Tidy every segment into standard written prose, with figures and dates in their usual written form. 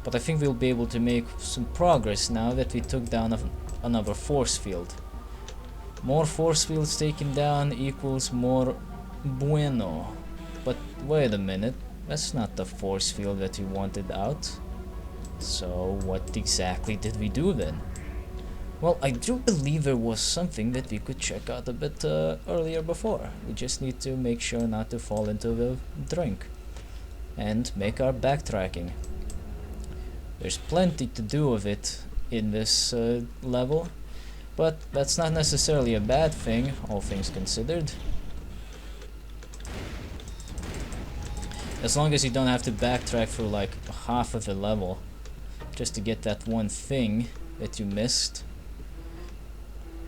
But I think we'll be able to make some progress now that we took down another force field. More force fields taken down equals more bueno. But wait a minute, that's not the force field that we wanted out. So what exactly did we do then? Well, I do believe there was something that we could check out a bit earlier before. We just need to make sure not to fall into the drink. And make our backtracking. There's plenty to do with it in this level. But that's not necessarily a bad thing, all things considered. As long as you don't have to backtrack through like half of the level just to get that one thing that you missed.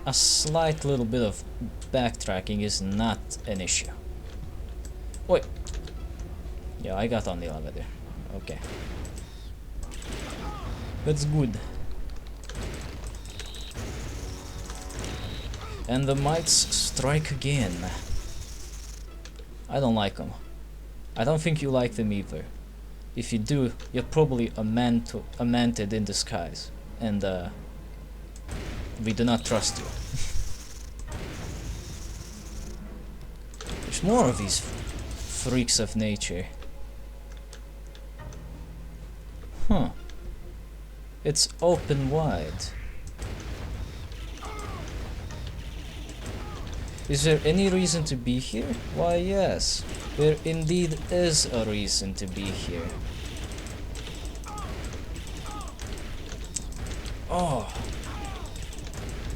A slight little bit of backtracking is not an issue. Wait. Yeah, I got on the elevator. Okay. That's good. And the mites strike again. I don't like them. I don't think you like them either. If you do, you're probably a mantid in disguise. And we do not trust you. There's more of these freaks of nature. Huh. It's open wide. Is there any reason to be here? Why yes, there indeed is a reason to be here. Oh.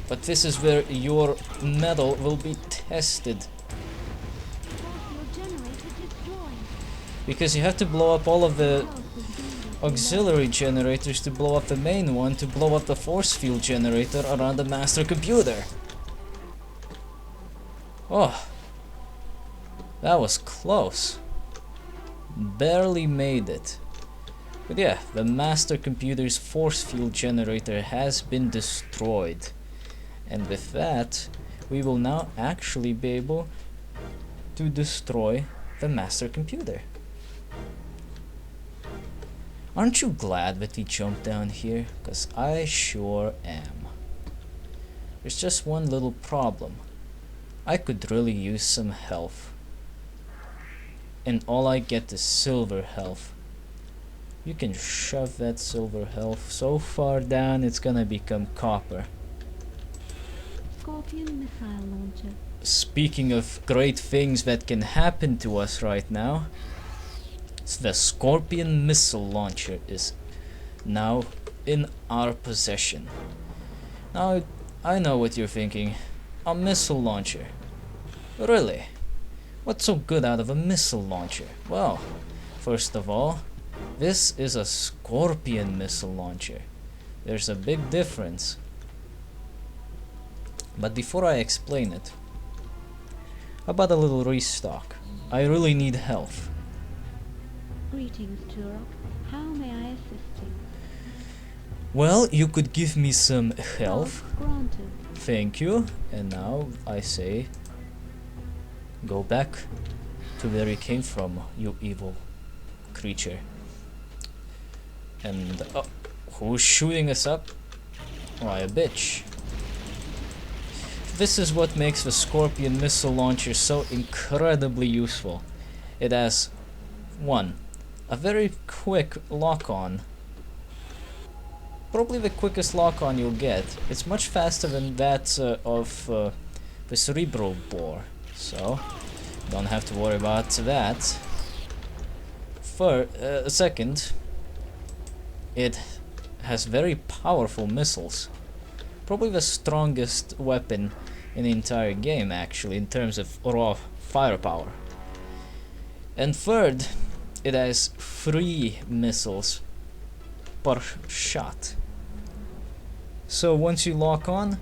But this is where your metal will be tested. Because you have to blow up all of the auxiliary generators to blow up the main one, to blow up the force field generator around the Master Computer. Oh, that was close. Barely made it. But yeah, the Master Computer's force field generator has been destroyed. And with that, we will now actually be able to destroy the Master Computer. Aren't you glad that we jumped down here? 'Cause I sure am. There's just one little problem. I could really use some health. And all I get is silver health. You can shove that silver health so far down it's gonna become copper. Scorpion missile launcher. Speaking of great things that can happen to us right now, the Scorpion missile launcher is now in our possession. Now, I know what you're thinking. A missile launcher. Really? What's so good out of a missile launcher? Well, first of all, this is a Scorpion missile launcher. There's a big difference. But before I explain it, how about a little restock? I really need health. Greetings, Turok. How may I assist you? Well, you could give me some health. Granted. Thank you. And now I say, go back to where you came from, you evil creature. And who's shooting us up? Why, a bitch. This is what makes the Scorpion missile launcher so incredibly useful. It has 1. A very quick lock-on. Probably the quickest lock-on you'll get. It's much faster than that of the Cerebral Bore, so don't have to worry about that. Second, it has very powerful missiles. Probably the strongest weapon in the entire game, actually, in terms of raw firepower. And third, it has 3 missiles per shot. So once you lock on,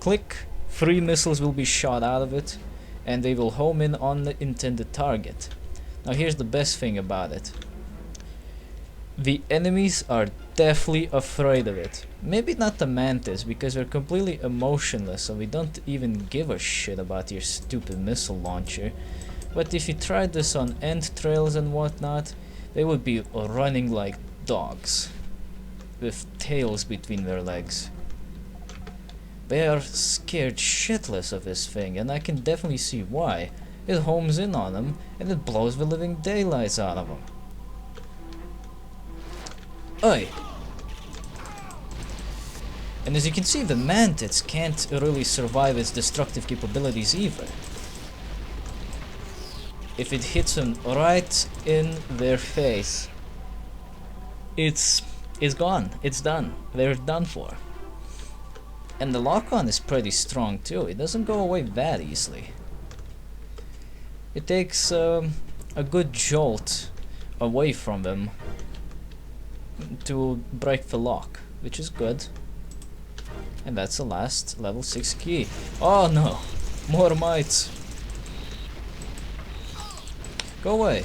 click, 3 missiles will be shot out of it, and they will home in on the intended target. Now here's the best thing about it. The enemies are deathly afraid of it. Maybe not the mantis, because they're completely emotionless, so we don't even give a shit about your stupid missile launcher. But if you tried this on entrails and whatnot, they would be running like dogs. with tails between their legs. They are scared shitless of this thing, and I can definitely see why. It homes in on them, and it blows the living daylights out of them. Oi! And as you can see, the mantids can't really survive its destructive capabilities either. If it hits them right in their face, it's gone. It's done. They're done for. And the lock-on is pretty strong too. It doesn't go away that easily. It takes a good jolt away from them to break the lock, which is good. And that's the last level 6 key. Oh no! More mites! Go away!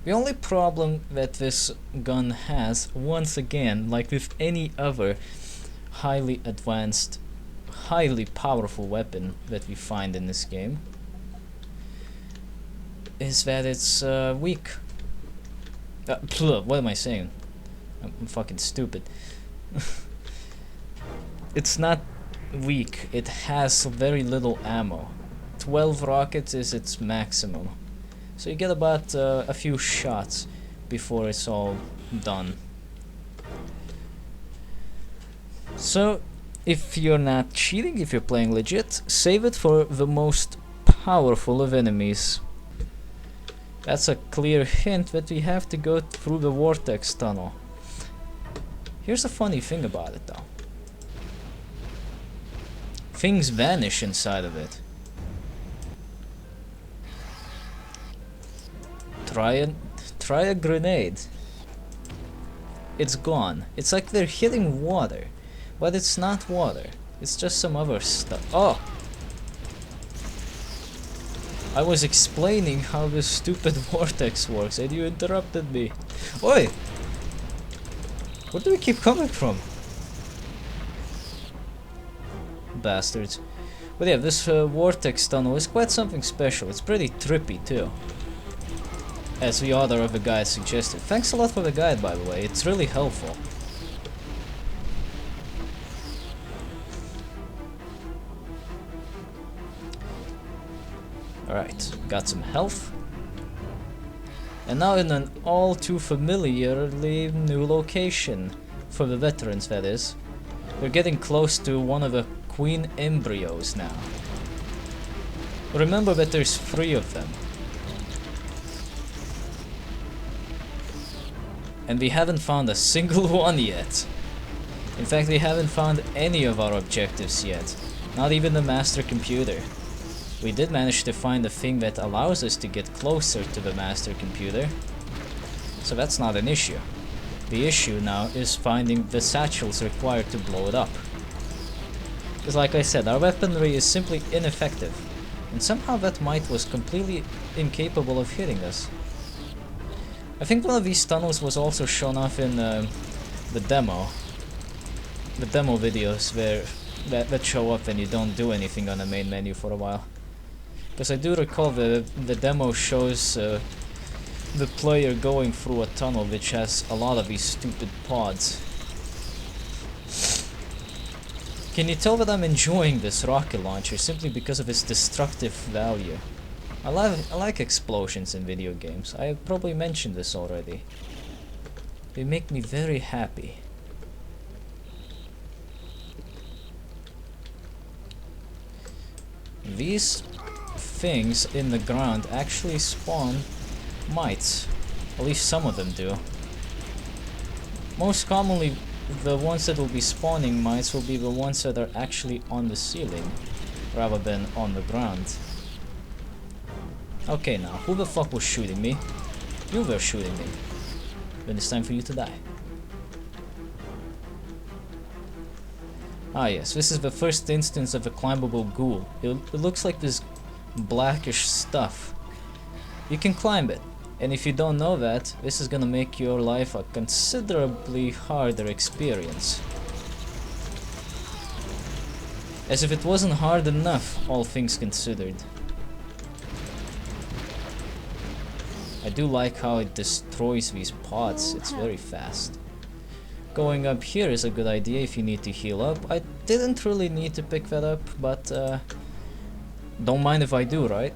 The only problem that this gun has, once again, like with any other highly advanced, highly powerful weapon that we find in this game, is that it's weak. What am I saying? I'm fucking stupid. It's not weak, it has very little ammo. 12 rockets is its maximum. So you get about a few shots before it's all done. So, if you're not cheating, if you're playing legit, save it for the most powerful of enemies. That's a clear hint that we have to go through the vortex tunnel. Here's a funny thing about it though. Things vanish inside of it. Try a grenade. It's gone. It's like they're hitting water, but it's not water. It's just some other stuff. Oh! I was explaining how this stupid vortex works and you interrupted me. Oi! Where do we keep coming from? Bastards. But yeah, this vortex tunnel is quite something special. It's pretty trippy too, as the author of the guide suggested. Thanks a lot for the guide, by the way. It's really helpful. Alright, got some health. And now in an all too familiarly new location. For the veterans, that is. We're getting close to one of the Queen Embryos now. Remember that there's 3 of them. And we haven't found a single one yet. In fact, we haven't found any of our objectives yet. Not even the Master Computer. We did manage to find a thing that allows us to get closer to the Master Computer. So that's not an issue. The issue now is finding the satchels required to blow it up. Because like I said, our weaponry is simply ineffective. And somehow that mite was completely incapable of hitting us. I think one of these tunnels was also shown off in the demo videos where that show up when you don't do anything on the main menu for a while. Because I do recall the demo shows the player going through a tunnel which has a lot of these stupid pods. Can you tell that I'm enjoying this rocket launcher simply because of its destructive value? I like explosions in video games. I have probably mentioned this already. They make me very happy. These things in the ground actually spawn mites. At least some of them do. Most commonly, the ones that will be spawning mites will be the ones that are actually on the ceiling rather than on the ground. Okay, now, who the fuck was shooting me? You were shooting me. Then it's time for you to die. Ah yes, this is the first instance of a climbable ghoul. It looks like this blackish stuff. You can climb it, and if you don't know that, this is gonna make your life a considerably harder experience. As if it wasn't hard enough, all things considered. I do like how it destroys these pods. It's very fast. Going up here is a good idea if you need to heal up. I didn't really need to pick that up, but don't mind if I do, right?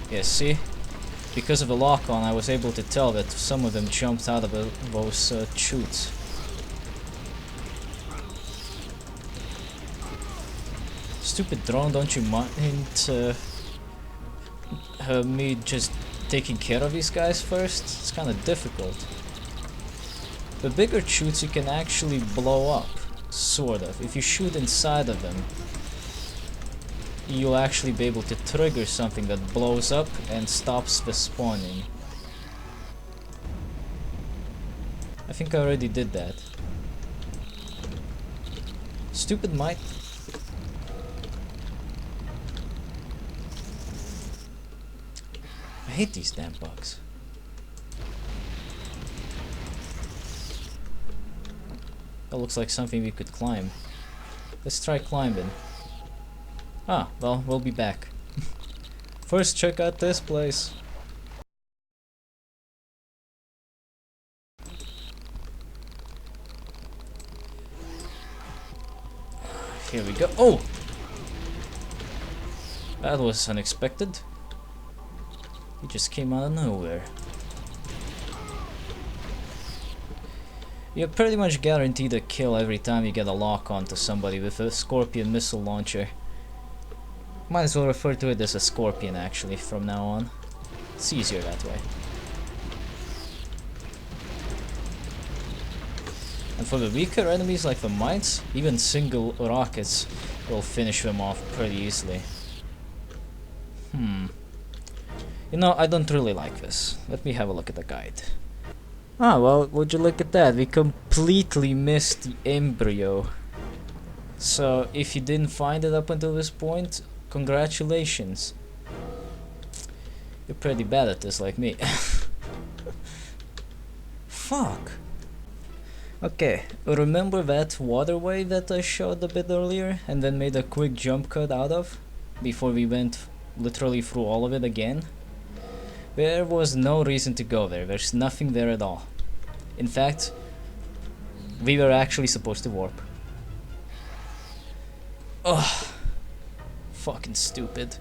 Yeah, see? Because of the lock-on, I was able to tell that some of them jumped out of those chutes. Stupid drone, don't you mind me just taking care of these guys first? It's kind of difficult. The bigger chutes you can actually blow up, sort of. If you shoot inside of them, you'll actually be able to trigger something that blows up and stops the spawning. I think I already did that. Stupid mite. I hate these damn bugs. That looks like something we could climb. Let's try climbing. Ah, well, we'll be back. First, check out this place. Here we go. Oh! That was unexpected. He just came out of nowhere. You're pretty much guaranteed a kill every time you get a lock onto somebody with a Scorpion missile launcher. Might as well refer to it as a Scorpion actually from now on. It's easier that way. And for the weaker enemies like the mites, even single rockets will finish them off pretty easily. You know, I don't really like this. Let me have a look at the guide. Ah, well, would you look at that? We completely missed the embryo. So, if you didn't find it up until this point, congratulations. You're pretty bad at this, like me. Fuck. Okay, remember that waterway that I showed a bit earlier and then made a quick jump cut out of? Before we went literally through all of it again? There was no reason to go there. There's nothing there at all. In fact, we were actually supposed to warp. Ugh. Fucking stupid.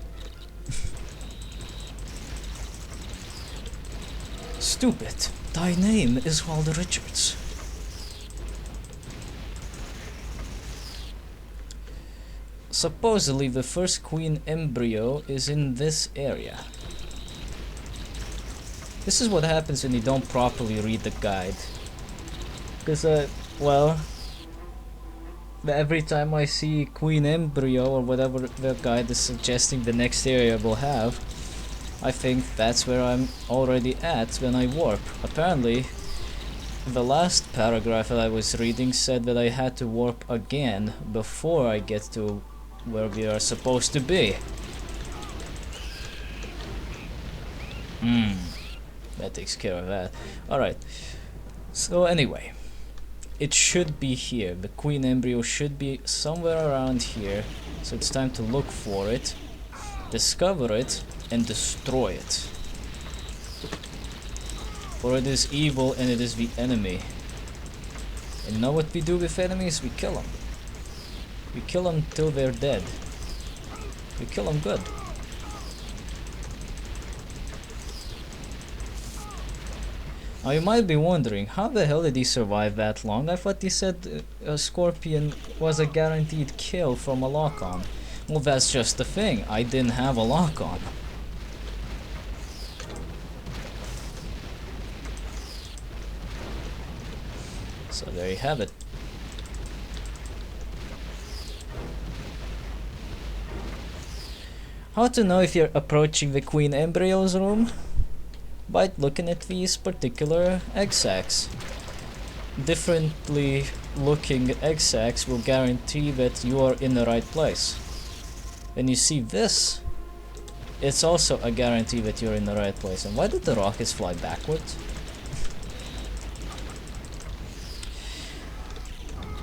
Stupid. Thy name is Walter Richards. Supposedly the first Queen Embryo is in this area. This is what happens when you don't properly read the guide. Because, well, every time I see Queen Embryo or whatever the guide is suggesting the next area will have, I think that's where I'm already at when I warp. Apparently, the last paragraph that I was reading said that I had to warp again before I get to where we are supposed to be. That takes care of that. Alright. So anyway, it should be here. The Queen Embryo should be somewhere around here. So it's time to look for it, discover it, and destroy it. For it is evil and it is the enemy. And you know what we do with enemies? We kill them. We kill them till they're dead. We kill them good. Now you might be wondering, how the hell did he survive that long? I thought he said a Scorpion was a guaranteed kill from a lock-on. Well, that's just the thing, I didn't have a lock-on. So there you have it. How to know if you're approaching the Queen Embryo's room? By looking at these particular egg sacs. Differently looking egg sacs will guarantee that you are in the right place. When you see this, it's also a guarantee that you're in the right place. And why did the rockets fly backwards?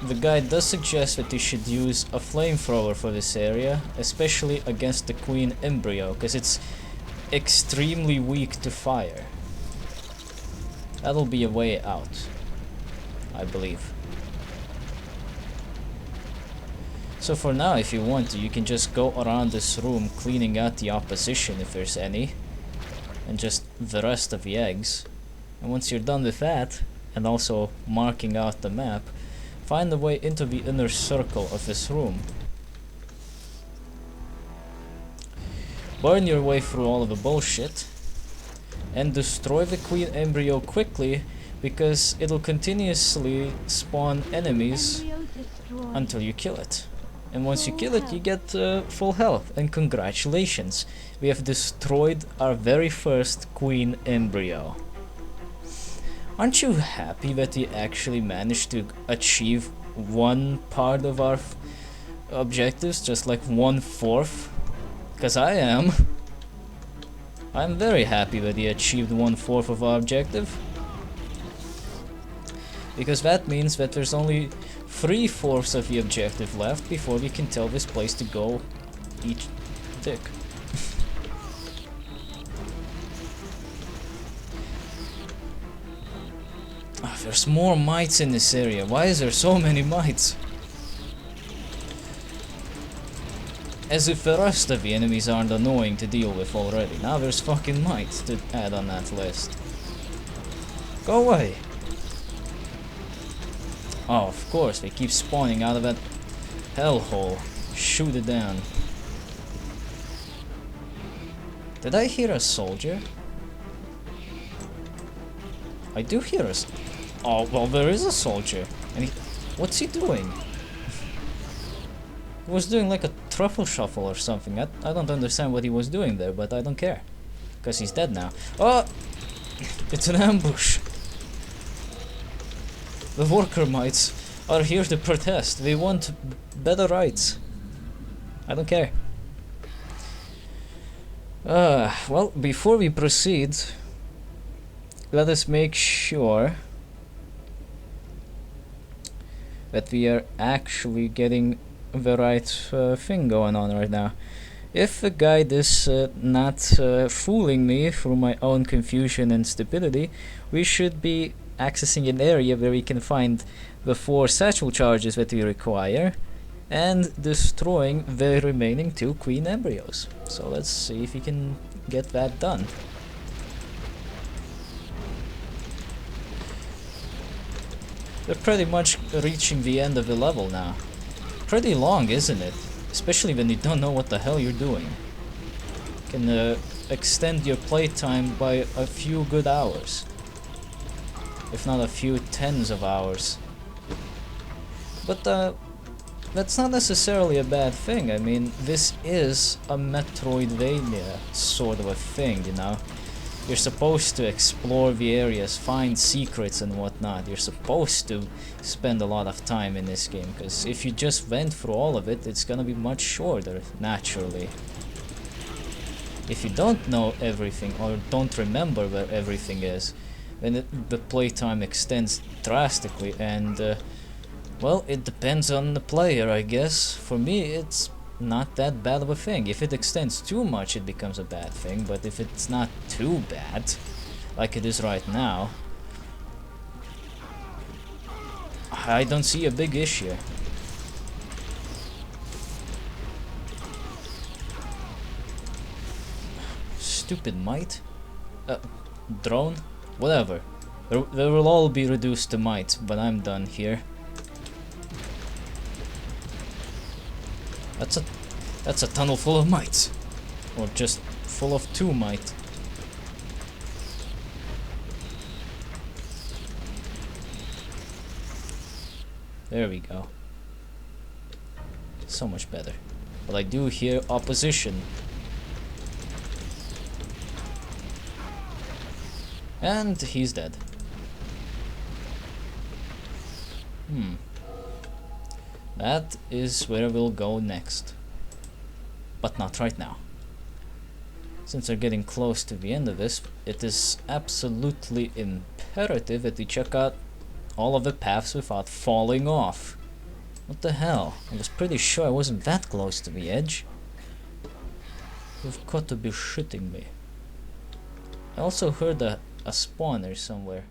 the guide does suggest that you should use a flamethrower for this area, especially against the Queen Embryo, because it's extremely weak to fire. That'll be a way out, I believe. So for now, if you want to, you can just go around this room cleaning out the opposition if there's any, and just the rest of the eggs. And once you're done with that, and also marking out the map, find the way into the inner circle of this room. Burn your way through all of the bullshit, and destroy the Queen Embryo quickly, because it'll continuously spawn enemies Embryo destroyed. until you kill it. And once you kill it, you get full health. And congratulations, we have destroyed our very first Queen Embryo. Aren't you happy that we actually managed to achieve one part of our objectives, just like 1/4? Because I am. I'm very happy that we achieved 1/4 of our objective. Because that means that there's only 3/4 of the objective left before we can tell this place to go eat dick. There's more mites in this area. Why is there so many mites? As if the rest of the enemies aren't annoying to deal with already. Now there's fucking mites to add on that list. Go away! Oh, of course, they keep spawning out of that hellhole. Shoot it down. Did I hear a soldier? I do hear a... Oh, well, there is a soldier. And what's he doing? He was doing like a truffle shuffle or something. I don't understand what he was doing there, but I don't care. Because he's dead now. Oh! It's an ambush! The worker mites are here to protest. They want better rights. I don't care. Well, before we proceed, let us make sure that we are actually getting the right thing going on right now. If the guide is not fooling me through my own confusion and stupidity, we should be accessing an area where we can find the 4 satchel charges that we require and destroying the remaining 2 Queen Embryos. So let's see if we can get that done. We're pretty much reaching the end of the level now. Pretty long, isn't it? Especially when you don't know what the hell you're doing. You can extend your playtime by a few good hours. If not a few tens of hours. But that's not necessarily a bad thing. I mean, this is a Metroidvania sort of a thing, you know? You're supposed to explore the areas, find secrets and whatnot. You're supposed to spend a lot of time in this game, because if you just went through all of it, it's gonna be much shorter, naturally. If you don't know everything, or don't remember where everything is, then the playtime extends drastically, and well, it depends on the player, I guess. For me, it's not that bad of a thing. If it extends too much, it becomes a bad thing, but if it's not too bad, like it is right now, I don't see a big issue. Stupid mite? Drone? Whatever. They will all be reduced to mites when I'm done here. That's a tunnel full of mites. Or just full of 2 mite. There we go. So much better. But I do hear opposition. And he's dead. That is where we'll go next. But not right now. Since we're getting close to the end of this, it is absolutely imperative that we check out all of the paths without falling off. What the hell? I was pretty sure I wasn't that close to the edge. You've got to be shitting me. I also heard a spawner somewhere.